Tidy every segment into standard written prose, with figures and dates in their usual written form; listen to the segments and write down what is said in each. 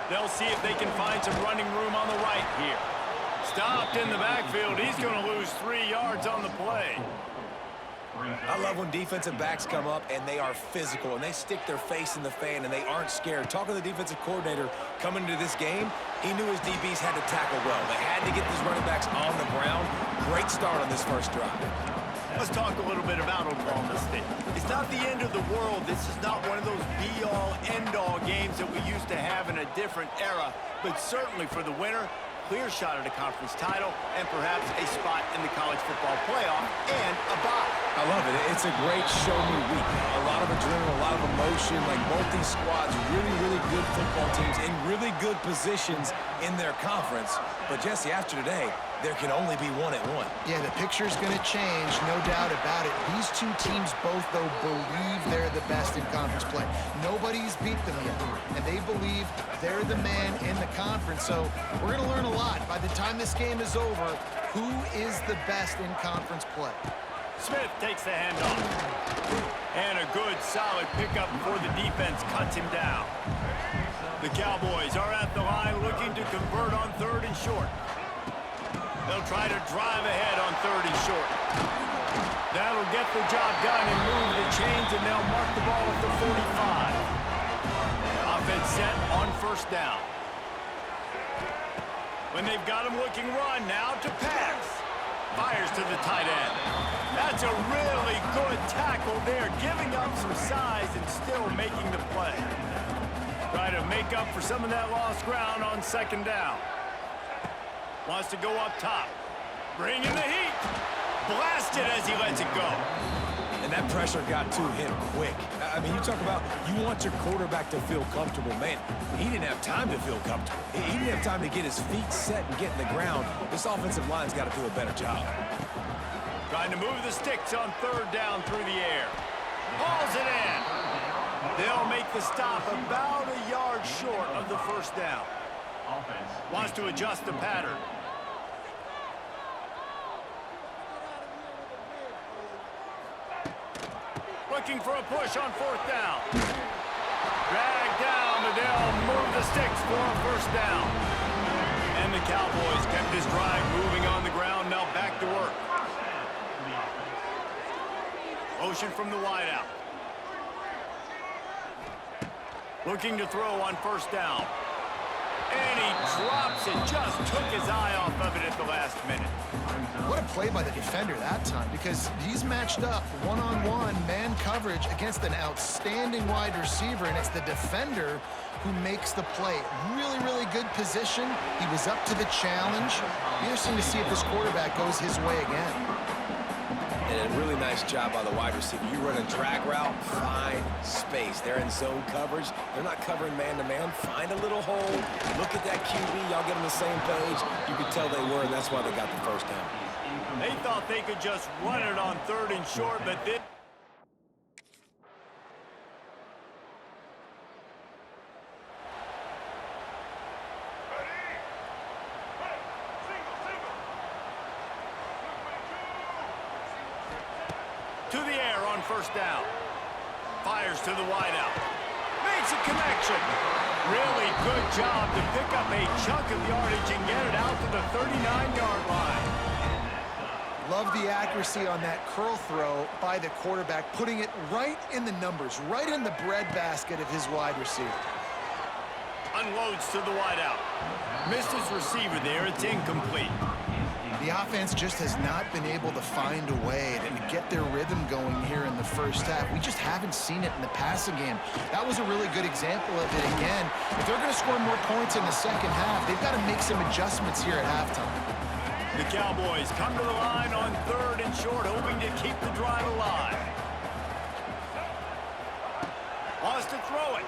They'll see if they can find some running room on the right here. Stopped in the backfield. He's going to lose 3 yards on the play. I love when defensive backs come up and they are physical and they stick their face in the fan and they aren't scared. Talking to the defensive coordinator coming into this game, he knew his DBs had to tackle well. They had to get these running backs on the ground. Great start on this first drive. Let's talk a little bit about Oklahoma State. It's not the end of the world. This is not one of those be-all, end-all games that we used to have in a different era. But certainly for the winner, clear shot at a conference title and perhaps a spot in the college football playoff and a bye. I love it. It's a great show-me week. A lot of adrenaline, a lot of emotion. Like both these squads, really, really good football teams in really good positions in their conference. But, Jesse, after today, there can only be one at one. Yeah, the picture's going to change, no doubt about it. These two teams both, though, believe they're the best in conference play. Nobody's beat them yet, and they believe they're the man in the conference. So we're going to learn a lot. By the time this game is over, who is the best in conference play? Smith takes the handoff. And a good, solid pickup before the defense cuts him down. The Cowboys are at the line looking to convert on 3rd and short. They'll try to drive ahead on 3rd and short. That'll get the job done and move the chains, and they'll mark the ball at the 45. Offense set on 1st down. When they've got him looking run, now to pass. Fires to the tight end. That's a really good tackle there, giving up some size and still making the play. Try to make up for some of that lost ground on 2nd down. Wants to go up top. Bring in the heat. Blasted as he lets it go. And that pressure got to him quick. I mean, you talk about you want your quarterback to feel comfortable. Man, he didn't have time to feel comfortable. He didn't have time to get his feet set and get in the ground. This offensive line's got to do a better job. Trying to move the sticks on 3rd down through the air. Hauls it in. They'll make the stop about a yard short of the 1st down. Wants to adjust the pattern. Looking for a push on 4th down. Dragged down, but they'll move the sticks for a 1st down. And the Cowboys kept this drive moving on the ground, now back to work. Motion from the wideout. Looking to throw on 1st down. And he drops it, just took his eye off of it at the last minute. What a play by the defender that time, because he's matched up one-on-one man coverage against an outstanding wide receiver, and it's the defender who makes the play. Really, really good position. He was up to the challenge. Interesting to see if this quarterback goes his way again. And a really nice job by the wide receiver. You run a drag route, find space. They're in zone coverage. They're not covering man-to-man. Find a little hole. Look at that QB. Y'all get on the same page. You could tell they were, and that's why they got the 1st down. They thought they could just run it on 3rd and short, but this... To the air on 1st down. Fires to the wideout. Makes a connection. Really good job to pick up a chunk of yardage and get it out to the 39-yard line. Love the accuracy on that curl throw by the quarterback, putting it right in the numbers, right in the breadbasket of his wide receiver. Unloads to the wideout. Missed his receiver there. It's incomplete. The offense just has not been able to find a way to get their rhythm going here in the 1st half. We just haven't seen it in the passing game. That was a really good example of it again. If they're going to score more points in the 2nd half, they've got to make some adjustments here at halftime. The Cowboys come to the line on 3rd and short, hoping to keep the drive alive. Wants to throw it.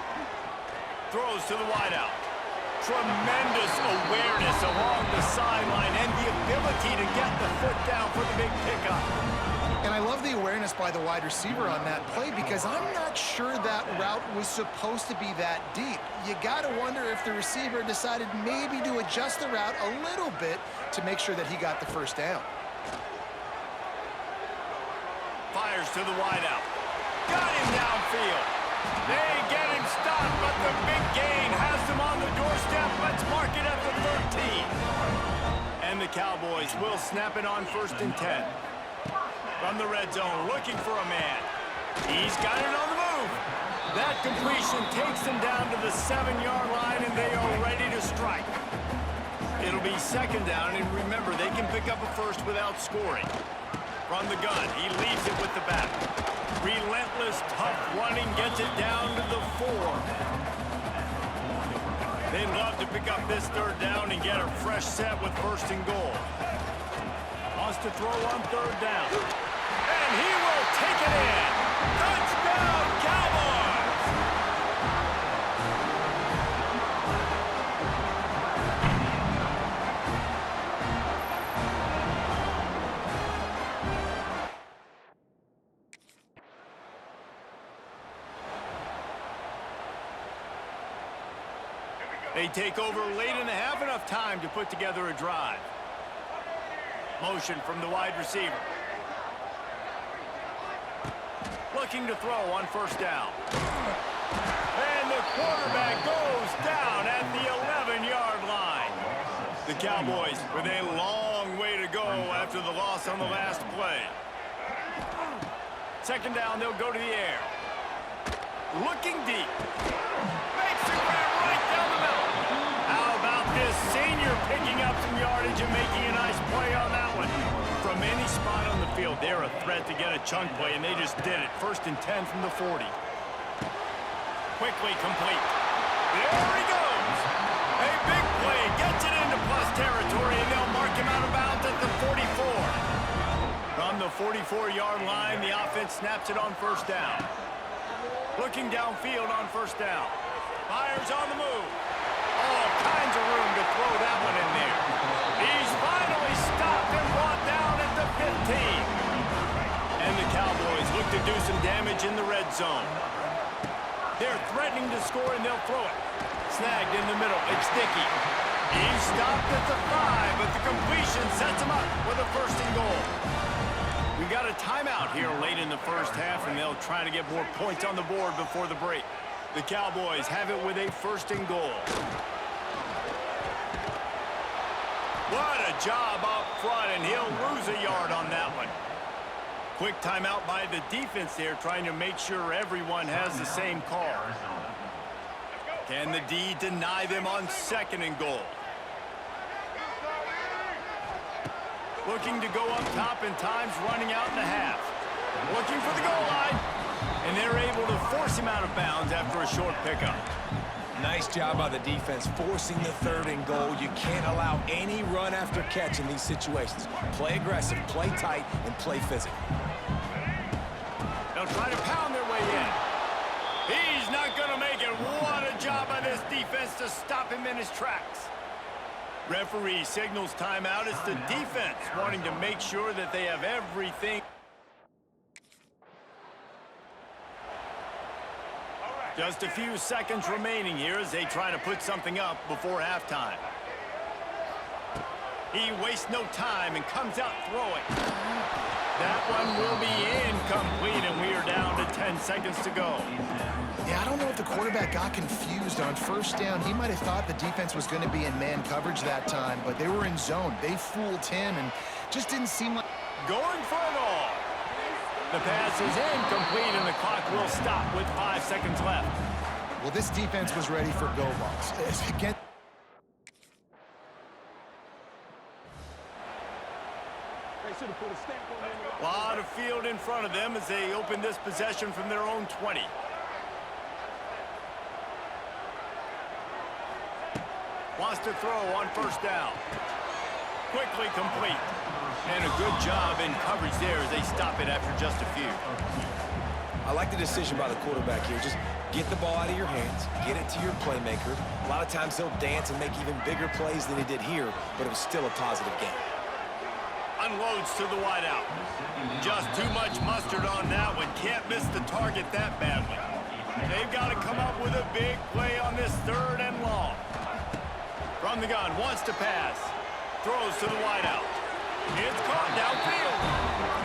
Throws to the wideout. Tremendous awareness along the sideline and the ability to get the foot down for the big pickup. And I love the awareness by the wide receiver on that play, because I'm not sure that route was supposed to be that deep. You got to wonder if the receiver decided maybe to adjust the route a little bit to make sure that he got the 1st down. Fires to the wideout. Got him downfield. They get him stopped, but the big gain has them on the doorstep. Let's mark it at the 13. And the Cowboys will snap it on 1st and 10. From the red zone, looking for a man. He's got it on the move. That completion takes them down to the 7-yard line, and they are ready to strike. It'll be 2nd down, and remember, they can pick up a 1st without scoring. From the gun, he leaves it with the back. Relentless, tough running, gets it down to the 4. They'd love to pick up this 3rd down and get a fresh set with 1st and goal. Wants to throw on 3rd down. And he will take it in. Touchdown, Cowboys! They take over late in the half, enough time to put together a drive. Motion from the wide receiver. Looking to throw on 1st down. And the quarterback goes down at the 11-yard line. The Cowboys with a long way to go after the loss on the last play. 2nd down, they'll go to the air. Looking deep. Makes the grab right down the middle. How about this senior picking up some yardage and making a nice play on that one? From any spot on the field, they're a threat to get a chunk play, and they just did it. 1st and 10 from the 40. Quickly complete. There he goes. A big play. Gets it into plus territory, and they'll mark him out of bounds at the 44. From the 44-yard line, the offense snaps it on 1st down. Looking downfield on 1st down. Fires on the move. All kinds of room to throw that one in there. He's finally stopped and brought down at the 15. And the Cowboys look to do some damage in the red zone. They're threatening to score, and they'll throw it. Snagged in the middle. It's Dickey. He's stopped at the 5, but the completion sets him up with a 1st and goal. We got a timeout here late in the first half, and they'll try to get more points on the board before the break. The Cowboys have it with a 1st and goal. What a job up front, and he'll lose a yard on that one. Quick timeout by the defense there, trying to make sure everyone has the same call. Can the D deny them on 2nd and goal? Looking to go up top, and time's running out in the half. Looking for the goal line, and they're able to force him out of bounds after a short pickup. Nice job by the defense forcing the 3rd and goal. You can't allow any run after catch in these situations. Play aggressive, play tight, and play physical. They'll try to pound their way in. He's not going to make it. What a job by this defense to stop him in his tracks. Referee signals timeout. It's the defense wanting to make sure that they have everything. Just a few seconds remaining here as they try to put something up before halftime. He wastes no time and comes out throwing. That one will be incomplete, and we are down to 10 seconds to go. Yeah, I don't know if the quarterback got confused on 1st down. He might have thought the defense was going to be in man coverage that time, but they were in zone. They fooled him and just didn't seem like... Going for it all. The pass is incomplete, and the clock will stop with 5 seconds left. Well, this defense was ready for go balls. Again... A lot of field in front of them as they open this possession from their own 20. Wants to throw on 1st down. Quickly complete. And a good job in coverage there as they stop it after just a few. I like the decision by the quarterback here. Just get the ball out of your hands, get it to your playmaker. A lot of times he'll dance and make even bigger plays than he did here, but it was still a positive game. Unloads to the wideout. Just too much mustard on that one. Can't miss the target that badly. They've got to come up with a big play on this 3rd and long. From the gun, wants to pass. Throws to the wideout. It's caught downfield.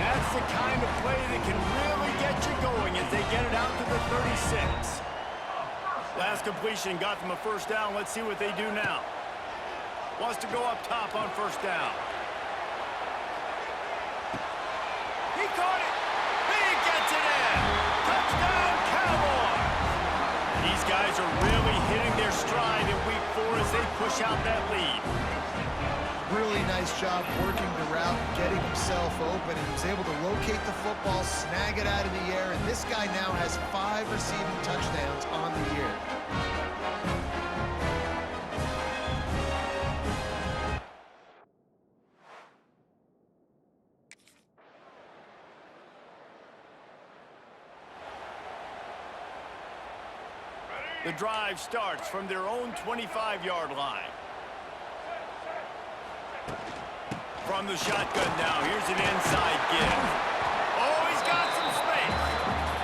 That's the kind of play that can really get you going as they get it out to the 36. Last completion got them a 1st down. Let's see what they do now. Wants to go up top on 1st down. He caught it. He gets it in. Touchdown, Cowboys. These guys are really hitting their stride in week 4 as they push out that lead. Really nice job working the route, getting himself open, and he was able to locate the football, snag it out of the air, and this guy now has 5 receiving touchdowns on the year. The drive starts from their own 25-yard line. From the shotgun now, here's an inside give. Oh, he's got some space.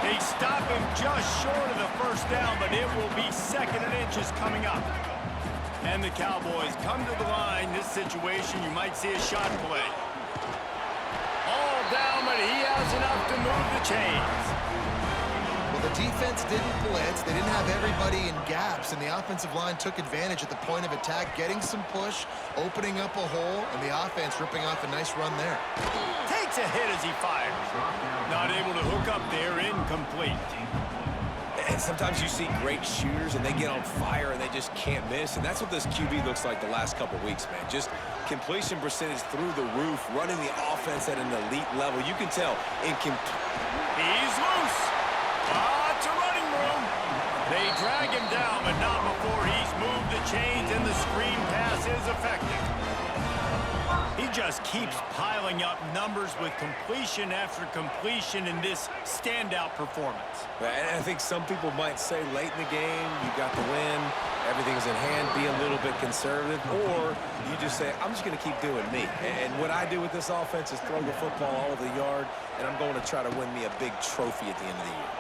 They stop him just short of the 1st down, but it will be 2nd and inches coming up. And the Cowboys come to the line. This situation, you might see a shot play. All down, but he has enough to move the chains. Well, the defense didn't blitz. They didn't have everybody in gaps, and the offensive line took advantage at the point of attack, getting some push, opening up a hole, and the offense ripping off a nice run there. Takes a hit as he fires. Not able to hook up there, incomplete. And sometimes you see great shooters, and they get on fire, and they just can't miss. And that's what this QB looks like the last couple weeks, man. Just completion percentage through the roof, running the offense at an elite level. You can tell. He's loose. Lots of running room. They drag him down, but not before he's moved the chains, and the screen pass is effective. He just keeps piling up numbers with completion after completion in this standout performance. And I think some people might say late in the game, you got the win, everything's in hand, be a little bit conservative, or you just say, I'm just going to keep doing me. And what I do with this offense is throw the football all over the yard, and I'm going to try to win me a big trophy at the end of the year.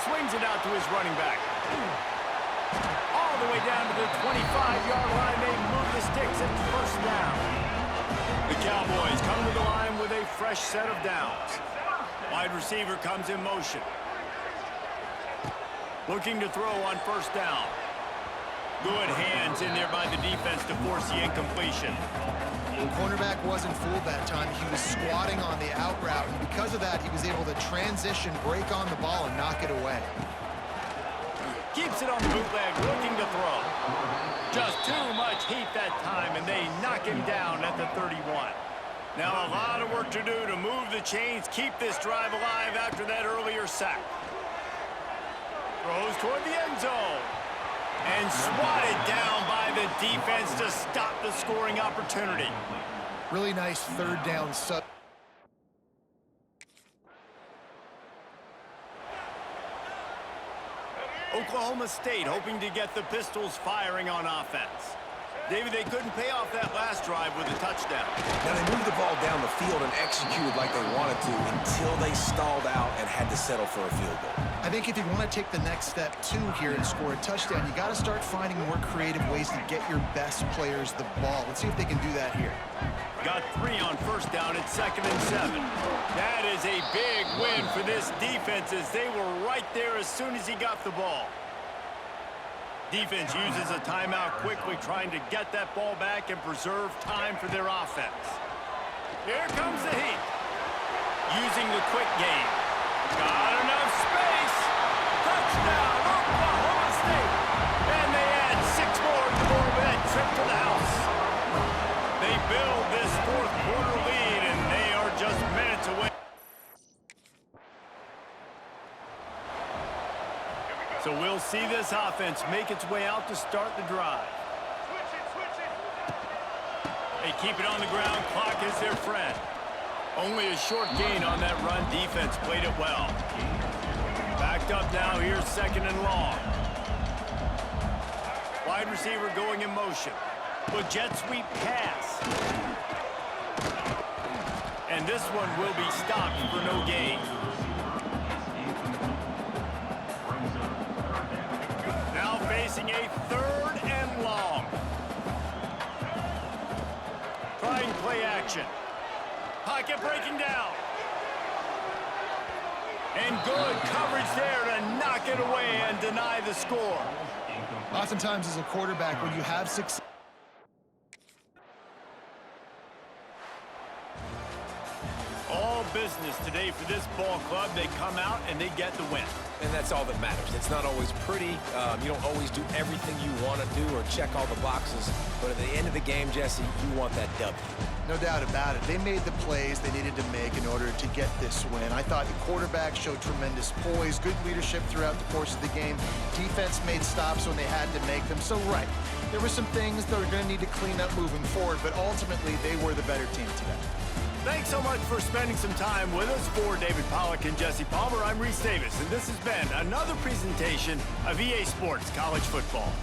Swings it out to his running back. All all the way down to the 25-yard line. They move the sticks at first down. The Cowboys come to the line with a fresh set of downs. Wide receiver comes in motion. Looking to throw on first down. Good hands in there by the defense to force the incompletion. The cornerback wasn't fooled that time. He was squatting on the out route, and because of that, he was able to transition, break on the ball, and knock it away. Keeps it on the bootleg, looking to throw. Just too much heat that time, and they knock him down at the 31. Now a lot of work to do to move the chains, keep this drive alive after that earlier sack. Throws toward the end zone. And swatted down by the defense to stop the scoring opportunity. Really nice third down sub. Oklahoma State hoping to get the Pistols firing on offense. David, they couldn't pay off that last drive with a touchdown. Now, they moved the ball down the field and executed like they wanted to until they stalled out and had to settle for a field goal. I think if you want to take the next step, too, here and score a touchdown, you got to start finding more creative ways to get your best players the ball. Let's see if they can do that here. Got 3 on first down at 2nd and 7. That is a big win for this defense as they were right there as soon as he got the ball. Defense uses a timeout quickly, trying to get that ball back and preserve time for their offense. Here comes the heat. Using the quick game. Got enough space. Touchdown, Oklahoma State. And they add 6 more to the board with that trip to the house. They build this fourth quarter lead, and they are just minutes away. So we'll see this offense make its way out to start the drive. They keep it on the ground. Clock is their friend. Only a short gain on that run. Defense played it well. Backed up now. Here's 2nd and long. Wide receiver going in motion. But jet sweep pass. And this one will be stopped for no gain. Now facing a 3rd and long. Trying play action. Pocket breaking down. And good coverage there to knock it away and deny the score. Oftentimes as a quarterback, when you have success, all business today for this ball club. They come out and they get the win. And that's all that matters. It's not always pretty. You don't always do everything you want to do or check all the boxes. But at the end of the game, Jesse, you want that W. no doubt about it. They made the plays they needed to make in order to get this win. I thought the quarterback showed tremendous poise, good leadership throughout the course of the game. Defense made stops when they had to make them. So, right, there were some things that were going to need to clean up moving forward, but ultimately they were the better team today. Thanks so much for spending some time with us. For David Pollack and Jesse Palmer, I'm Reese Davis, and this has been another presentation of EA Sports College Football.